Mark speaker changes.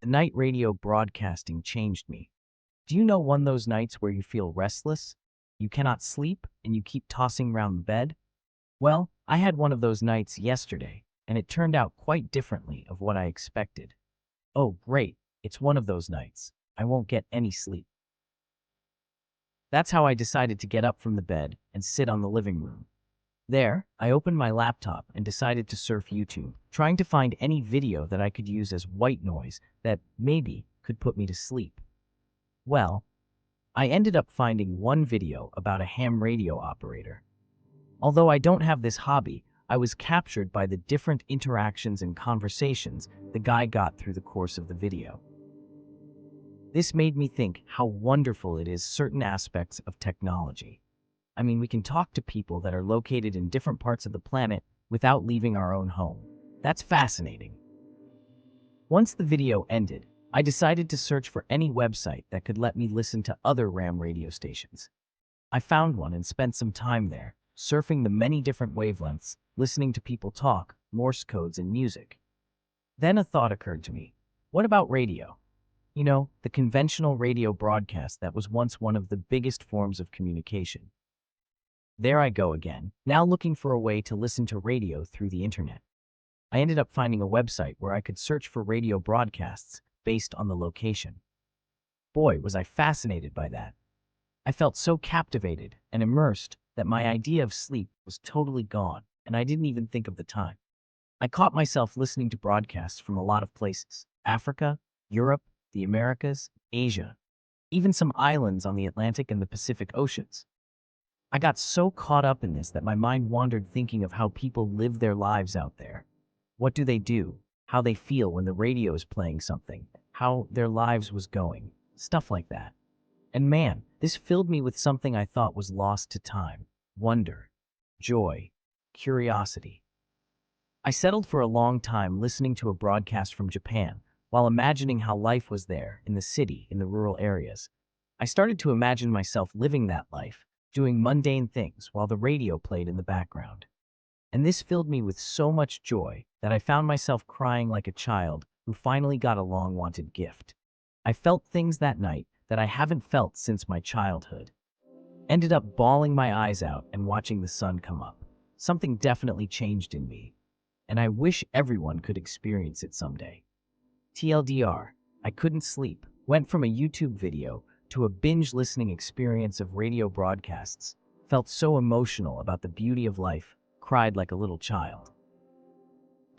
Speaker 1: The night radio broadcasting changed me. Do you know one of those nights where you feel restless? You cannot sleep and you keep tossing around the bed? Well, I had one of those nights yesterday, and it turned out quite differently of what I expected. Oh, great. It's one of those nights. I won't get any sleep. That's how I decided to get up from the bed and sit on the living room. There, I opened my laptop and decided to surf YouTube, trying to find any video that I could use as white noise that maybe could put me to sleep. Well, I ended up finding one video about a ham radio operator. Although I don't have this hobby, I was captured by the different interactions and conversations the guy got through the course of the video. This made me think how wonderful it is certain aspects of technology. I mean, we can talk to people that are located in different parts of the planet without leaving our own home. That's fascinating. Once the video ended, I decided to search for any website that could let me listen to other RAM radio stations. I found one and spent some time there, surfing the many different wavelengths, listening to people talk, Morse codes, and music. Then a thought occurred to me. What about radio? You know, the conventional radio broadcast that was once one of the biggest forms of communication. There I go again, now looking for a way to listen to radio through the internet. I ended up finding a website where I could search for radio broadcasts based on the location. Boy, was I fascinated by that. I felt so captivated and immersed that my idea of sleep was totally gone, and I didn't even think of the time. I caught myself listening to broadcasts from a lot of places: Africa, Europe, the Americas, Asia, even some islands on the Atlantic and the Pacific Oceans. I got so caught up in this that my mind wandered thinking of how people live their lives out there. What do they do? How they feel when the radio is playing something? How their lives was going? Stuff like that. And man, this filled me with something I thought was lost to time: wonder, joy, curiosity. I settled for a long time listening to a broadcast from Japan, while imagining how life was there, in the city, in the rural areas. I started to imagine myself living that life, doing mundane things while the radio played in the background. And this filled me with so much joy that I found myself crying like a child who finally got a long-wanted gift. I felt things that night that I haven't felt since my childhood. Ended up bawling my eyes out and watching the sun come up. Something definitely changed in me, and I wish everyone could experience it someday. TLDR, I couldn't sleep. Went from a YouTube video to a binge listening experience of radio broadcasts. Felt so emotional about the beauty of life. Cried like a little child.